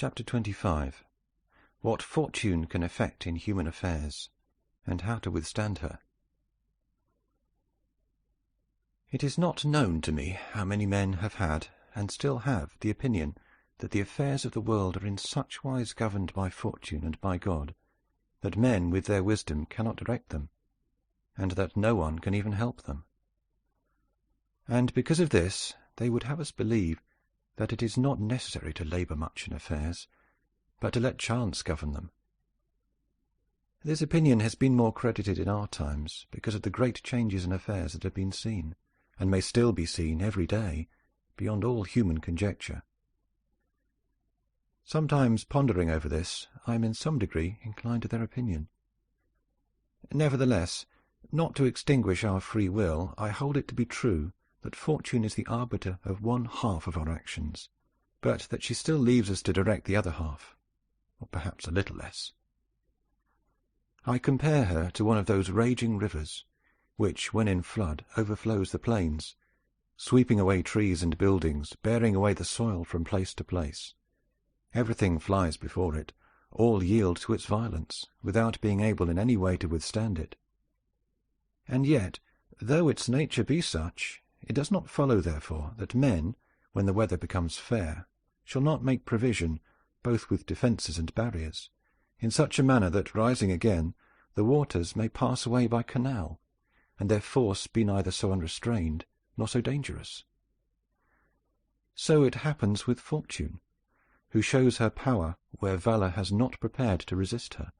Chapter 25. What Fortune can effect in human affairs, and how to withstand her. It is not known to me how many men have had, and still have, the opinion that the affairs of the world are in such wise governed by Fortune and by God, that men with their wisdom cannot direct them, and that no one can even help them. And because of this, they would have us believe that it is not necessary to labor much in affairs, but to let chance govern them. This opinion has been more credited in our times because of the great changes in affairs that have been seen, and may still be seen every day, beyond all human conjecture. Sometimes, pondering over this, I am in some degree inclined to their opinion. Nevertheless, not to extinguish our free will, I hold it to be true that Fortune is the arbiter of one half of our actions, but that she still leaves us to direct the other half, or perhaps a little less. I compare her to one of those raging rivers, which, when in flood, overflows the plains, sweeping away trees and buildings, bearing away the soil from place to place. Everything flies before it, all yield to its violence, without being able in any way to withstand it. And yet, though its nature be such, it does not follow, therefore, that men, when the weather becomes fair, shall not make provision, both with defences and barriers, in such a manner that, rising again, the waters may pass away by canal, and their force be neither so unrestrained nor so dangerous. So it happens with Fortune, who shows her power where valour has not prepared to resist her,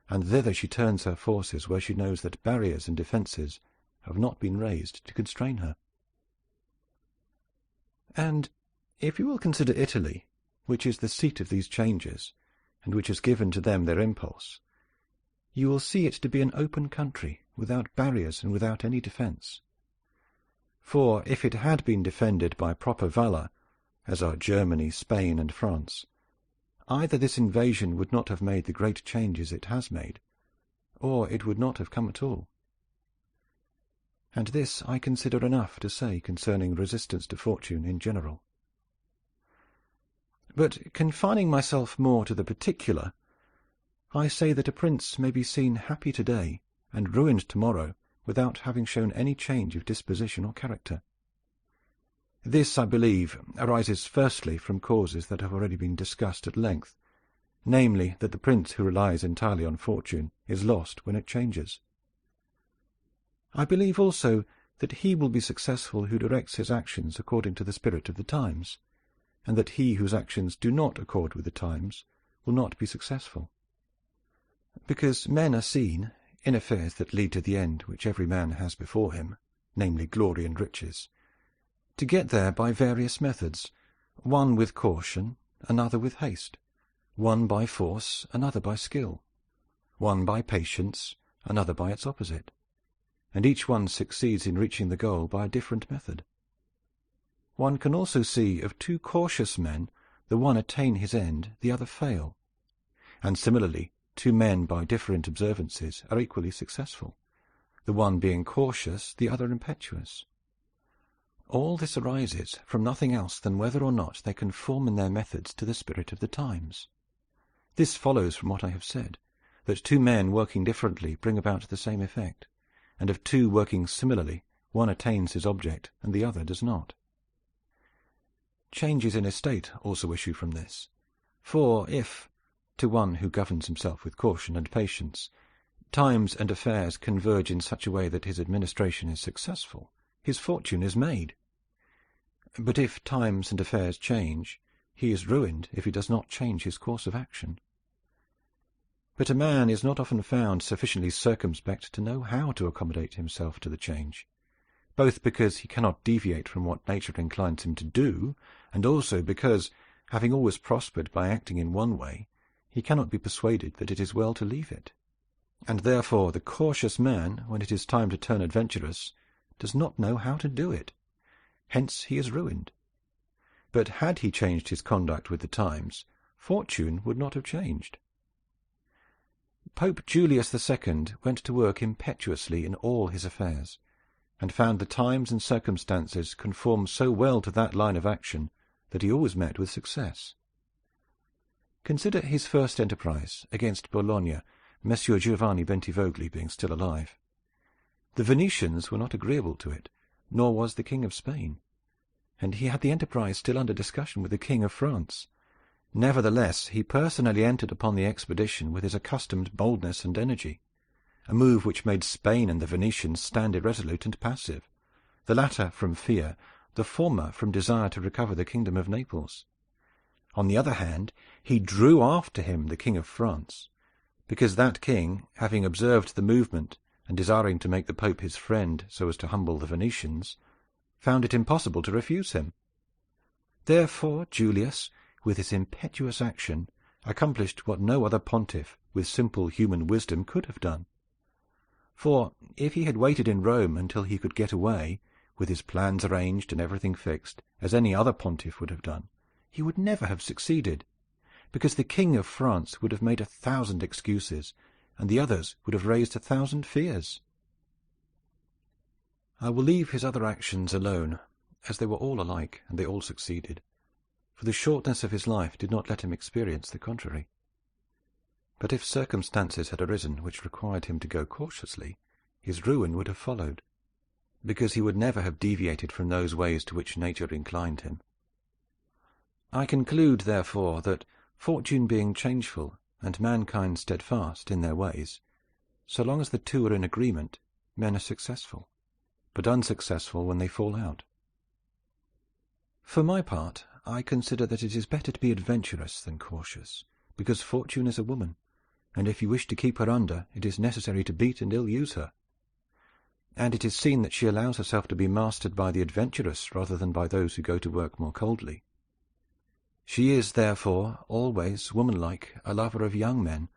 and thither she turns her forces where she knows that barriers and defences have not been raised to constrain her. And if you will consider Italy, which is the seat of these changes, and which has given to them their impulse, you will see it to be an open country, without barriers and without any defence. For if it had been defended by proper valour, as are Germany, Spain, and France, either this invasion would not have made the great changes it has made, or it would not have come at all. And this I consider enough to say concerning resistance to Fortune in general. But confining myself more to the particular, I say that a prince may be seen happy to-day and ruined to-morrow without having shown any change of disposition or character. This, I believe, arises firstly from causes that have already been discussed at length, namely, that the prince who relies entirely on Fortune is lost when it changes. I believe also that he will be successful who directs his actions according to the spirit of the times, and that he whose actions do not accord with the times will not be successful. Because men are seen, in affairs that lead to the end which every man has before him, namely glory and riches, to get there by various methods, one with caution, another with haste, one by force, another by skill, one by patience, another by its opposite, and each one succeeds in reaching the goal by a different method. One can also see of two cautious men, the one attain his end, the other fail, and similarly two men by different observances are equally successful, the one being cautious, the other impetuous. All this arises from nothing else than whether or not they conform in their methods to the spirit of the times. This follows from what I have said, that two men working differently bring about the same effect, and of two working similarly, one attains his object and the other does not. Changes in estate also issue from this, for if, to one who governs himself with caution and patience, times and affairs converge in such a way that his administration is successful, his fortune is made. But if times and affairs change, he is ruined if he does not change his course of action. But a man is not often found sufficiently circumspect to know how to accommodate himself to the change, both because he cannot deviate from what nature inclines him to do, and also because, having always prospered by acting in one way, he cannot be persuaded that it is well to leave it. And therefore the cautious man, when it is time to turn adventurous, does not know how to do it. Hence he is ruined. But had he changed his conduct with the times, Fortune would not have changed. Pope Julius II went to work impetuously in all his affairs, and found the times and circumstances conform so well to that line of action that he always met with success. Consider his first enterprise against Bologna, Messer Giovanni Bentivogli being still alive. The Venetians were not agreeable to it, nor was the King of Spain, and he had the enterprise still under discussion with the King of France. Nevertheless, he personally entered upon the expedition with his accustomed boldness and energy, a move which made Spain and the Venetians stand irresolute and passive, the latter from fear, the former from desire to recover the kingdom of Naples. On the other hand, he drew after him the King of France, because that king, having observed the movement and desiring to make the Pope his friend so as to humble the Venetians, found it impossible to refuse him. Therefore Julius, with his impetuous action, accomplished what no other pontiff with simple human wisdom could have done. For if he had waited in Rome until he could get away, with his plans arranged and everything fixed, as any other pontiff would have done, he would never have succeeded, because the King of France would have made 1,000 excuses, and the others would have raised 1,000 fears. I will leave his other actions alone, as they were all alike, and they all succeeded, for the shortness of his life did not let him experience the contrary. But if circumstances had arisen which required him to go cautiously, his ruin would have followed, because he would never have deviated from those ways to which nature inclined him. I conclude, therefore, that fortune being changeful and mankind steadfast in their ways, so long as the two are in agreement, men are successful, but unsuccessful when they fall out. For my part, I consider that it is better to be adventurous than cautious, because fortune is a woman, and if you wish to keep her under, it is necessary to beat and ill-use her. And it is seen that she allows herself to be mastered by the adventurous rather than by those who go to work more coldly. She is, therefore, always, womanlike, a lover of young men,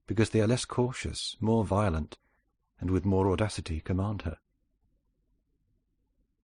because they are less cautious, more violent, and with more audacity command her.